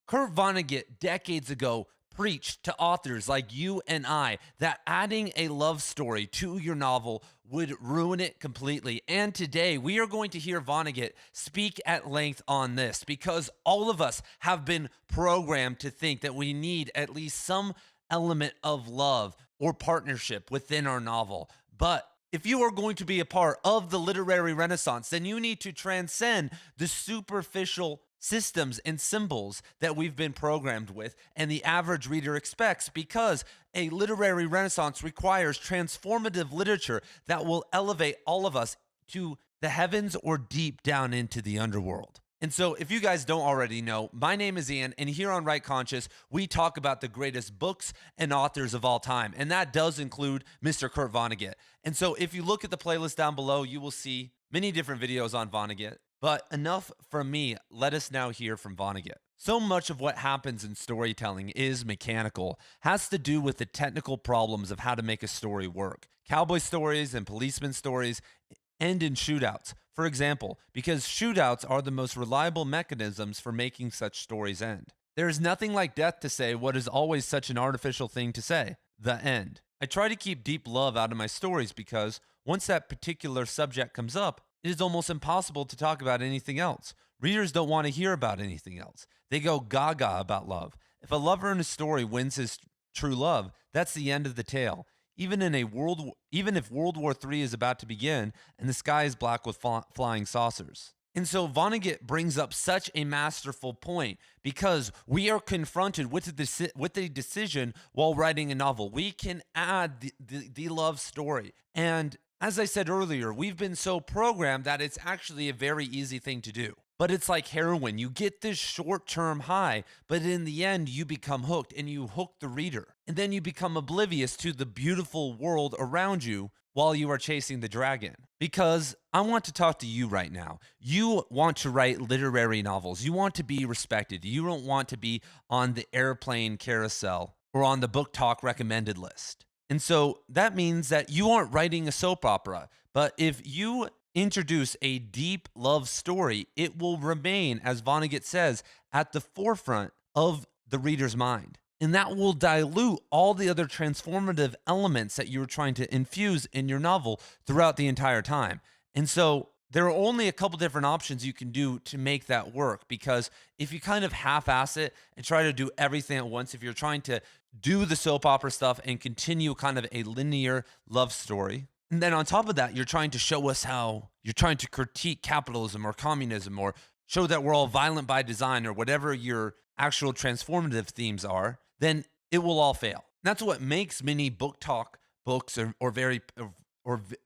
Kurt Vonnegut decades ago preached to authors like you and I that adding a love story to your novel would ruin it completely. And today we are going to hear Vonnegut speak at length on this because all of us have been programmed to think that we need at least some element of love or partnership within our novel. But if you are going to be a part of the literary renaissance, then you need to transcend the superficial systems and symbols that we've been programmed with and the average reader expects, because a literary renaissance requires transformative literature that will elevate all of us to the heavens or deep down into the underworld. And so, if you guys don't already know, my name is Ian, and here on Right Conscious, we talk about the greatest books and authors of all time, and that does include Mr. Kurt Vonnegut. And so, if you look at the playlist down below, you will see many different videos on Vonnegut. But enough from me, let us now hear from Vonnegut. So much of what happens in storytelling is mechanical, has to do with the technical problems of how to make a story work. Cowboy stories and policeman stories end in shootouts, for example, because shootouts are the most reliable mechanisms for making such stories end. There is nothing like death to say what is always such an artificial thing to say: the end. I try to keep deep love out of my stories because once that particular subject comes up, it is almost impossible to talk about anything else. Readers don't want to hear about anything else. They go gaga about love. If a lover in a story wins his true love, that's the end of the tale. Even if World War III is about to begin and the sky is black with flying saucers. And so Vonnegut brings up such a masterful point because we are confronted with a decision while writing a novel. We can add the love story. And as I said earlier, we've been so programmed that it's actually a very easy thing to do. But it's like heroin. You get this short-term high, but in the end, you become hooked and you hook the reader. And then you become oblivious to the beautiful world around you while you are chasing the dragon. Because I want to talk to you right now. You want to write literary novels. You want to be respected. You don't want to be on the airplane carousel or on the book talk recommended list. And so that means that you aren't writing a soap opera. But if you introduce a deep love story, it will remain, as Vonnegut says, at the forefront of the reader's mind. And that will dilute all the other transformative elements that you're trying to infuse in your novel throughout the entire time. And so there are only a couple different options you can do to make that work, because if you kind of half-ass it and try to do everything at once, if you're trying to do the soap opera stuff and continue kind of a linear love story, and then on top of that, you're trying to show us how you're trying to critique capitalism or communism or show that we're all violent by design or whatever your actual transformative themes are, then it will all fail. That's what makes many book talk books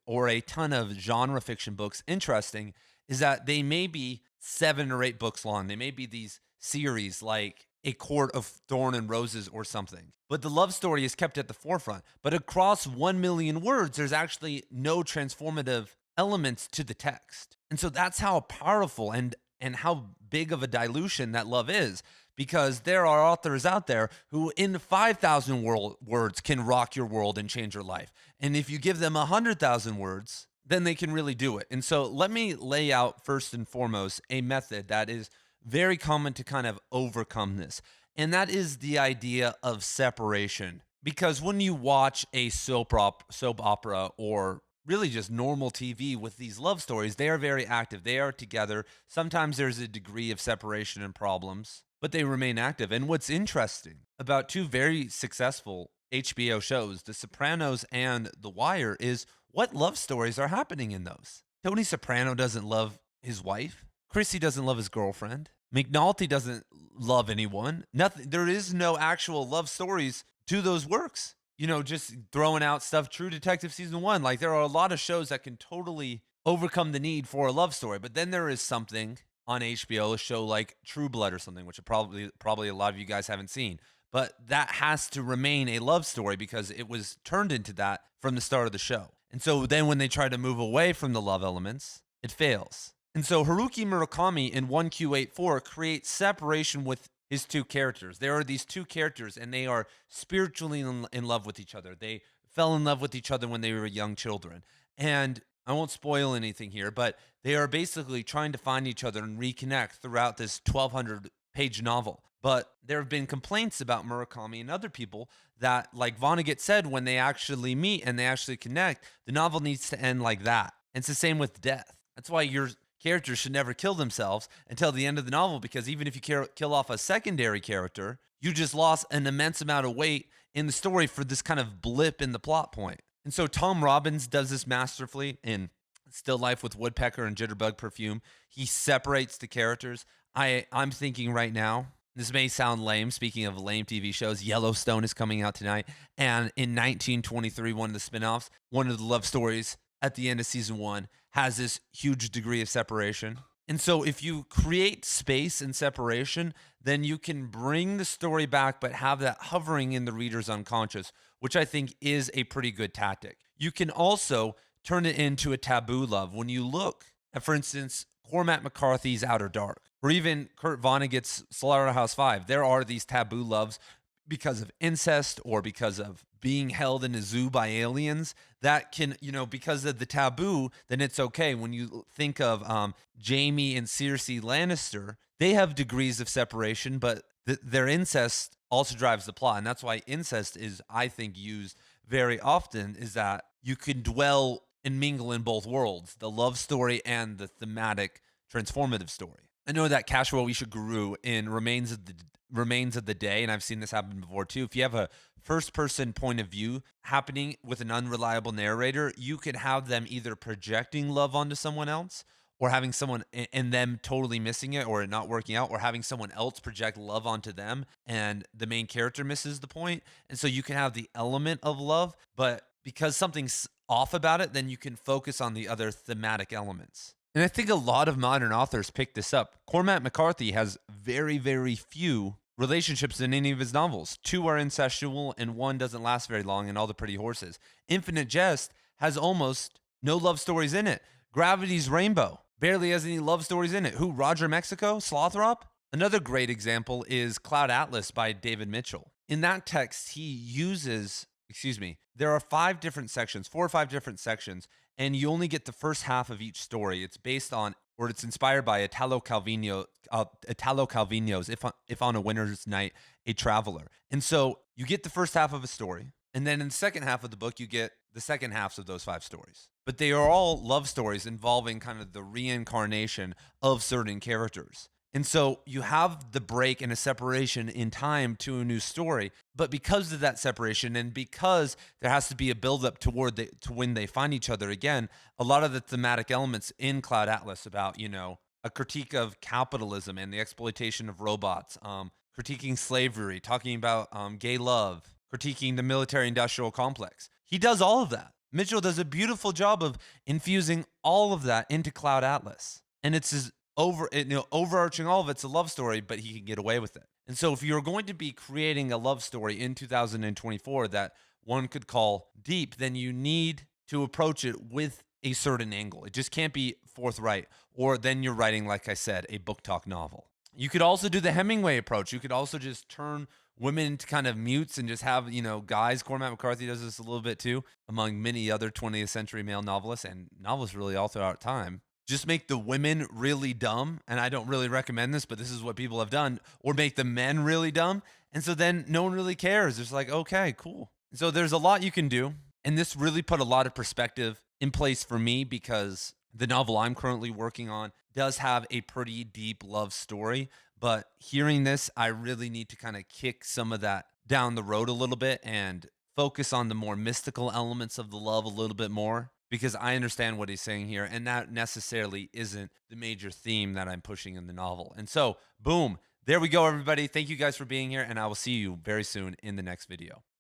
or a ton of genre fiction books interesting, is that they may be 7 or 8 books long. They may be these series like A Court of Thorn and Roses or something. But the love story is kept at the forefront. But across 1 million words, there's actually no transformative elements to the text. And so that's how powerful and how big of a dilution that love is. Because there are authors out there who in 5,000 words can rock your world and change your life. And if you give them 100,000 words, then they can really do it. And so let me lay out first and foremost a method that is very common to kind of overcome this. And that is the idea of separation. Because when you watch a soap opera or really just normal TV with these love stories, they are very active. They are together. Sometimes there's a degree of separation and problems, but they remain active. And what's interesting about 2 very successful HBO shows, The Sopranos and The Wire, is what love stories are happening in those. Tony Soprano doesn't love his wife. Chrissy doesn't love his girlfriend. McNulty doesn't love anyone. Nothing. There is no actual love stories to those works. You know, just throwing out stuff. True Detective season 1. Like, there are a lot of shows that can totally overcome the need for a love story. But then there is something on HBO, a show like True Blood or something, which probably a lot of you guys haven't seen. But that has to remain a love story because it was turned into that from the start of the show. And so then when they try to move away from the love elements, it fails. And so Haruki Murakami in 1Q84 creates separation with his 2 characters. There are these 2 characters, and they are spiritually in love with each other. They fell in love with each other when they were young children. And I won't spoil anything here, but they are basically trying to find each other and reconnect throughout this 1,200-page novel. But there have been complaints about Murakami and other people that, like Vonnegut said, when they actually meet and they actually connect, the novel needs to end like that. And it's the same with death. That's why your characters should never kill themselves until the end of the novel, because even if you kill off a secondary character, you just lost an immense amount of weight in the story for this kind of blip in the plot point. And so Tom Robbins does this masterfully in Still Life with Woodpecker and Jitterbug Perfume. He separates the characters. I'm thinking right now, this may sound lame. Speaking of lame TV shows, Yellowstone is coming out tonight. And in 1923, one of the spinoffs, one of the love stories at the end of season one has this huge degree of separation. And so if you create space and separation, then you can bring the story back, but have that hovering in the reader's unconscious, which I think is a pretty good tactic. You can also turn it into a taboo love. When you look at, for instance, Cormac McCarthy's Outer Dark, or even Kurt Vonnegut's Slaughterhouse-Five, there are these taboo loves because of incest or because of being held in a zoo by aliens that can, because of the taboo, then it's okay. When you think of Jaime and Cersei Lannister, they have degrees of separation, but their incest also drives the plot. And that's why incest is, I think, used very often, is that you can dwell and mingle in both worlds, the love story and the thematic transformative story. I know that Cashwell Guru in Remains of the Day, and I've seen this happen before too. If you have a first-person point of view happening with an unreliable narrator, you could have them either projecting love onto someone else, or having someone and them totally missing it or it not working out, or having someone else project love onto them and the main character misses the point. And so you can have the element of love, but because something's off about it, then you can focus on the other thematic elements. And I think a lot of modern authors pick this up. Cormac McCarthy has very, very few relationships in any of his novels. 2 are incestual and 1 doesn't last very long in All the Pretty Horses. Infinite Jest has almost no love stories in it. Gravity's Rainbow barely has any love stories in it. Who? Roger Mexico? Slothrop? Another great example is Cloud Atlas by David Mitchell. In that text, he uses, there are 5 different sections, 4 or 5 different sections, and you only get the first half of each story. It's based on, or it's inspired by Italo Calvino's If on a Winter's Night, a Traveler. And so you get the first half of a story, and then in the second half of the book, you get the second halves of those 5 stories. But they are all love stories involving kind of the reincarnation of certain characters. And so you have the break and a separation in time to a new story. But because of that separation, and because there has to be a buildup to when they find each other again, a lot of the thematic elements in Cloud Atlas about, a critique of capitalism and the exploitation of robots, critiquing slavery, talking about gay love, critiquing the military-industrial complex. He does all of that. Mitchell does a beautiful job of infusing all of that into Cloud Atlas. And it's his overarching all of it's a love story, but he can get away with it. And so if you're going to be creating a love story in 2024 that one could call deep, then you need to approach it with a certain angle. It just can't be forthright, or then you're writing, like I said, a book talk novel. You could also do the Hemingway approach. You could also just turn women into kind of mutes and just have, guys. Cormac McCarthy does this a little bit too, among many other 20th century male novelists and novelists really all throughout time. Just make the women really dumb, and I don't really recommend this, but this is what people have done, or make the men really dumb, and so then no one really cares. It's like, okay, cool. So there's a lot you can do, and this really put a lot of perspective in place for me, because the novel I'm currently working on does have a pretty deep love story, but hearing this, I really need to kind of kick some of that down the road a little bit and focus on the more mystical elements of the love a little bit more, because I understand what he's saying here, and that necessarily isn't the major theme that I'm pushing in the novel. And so, boom, there we go, everybody. Thank you guys for being here, and I will see you very soon in the next video.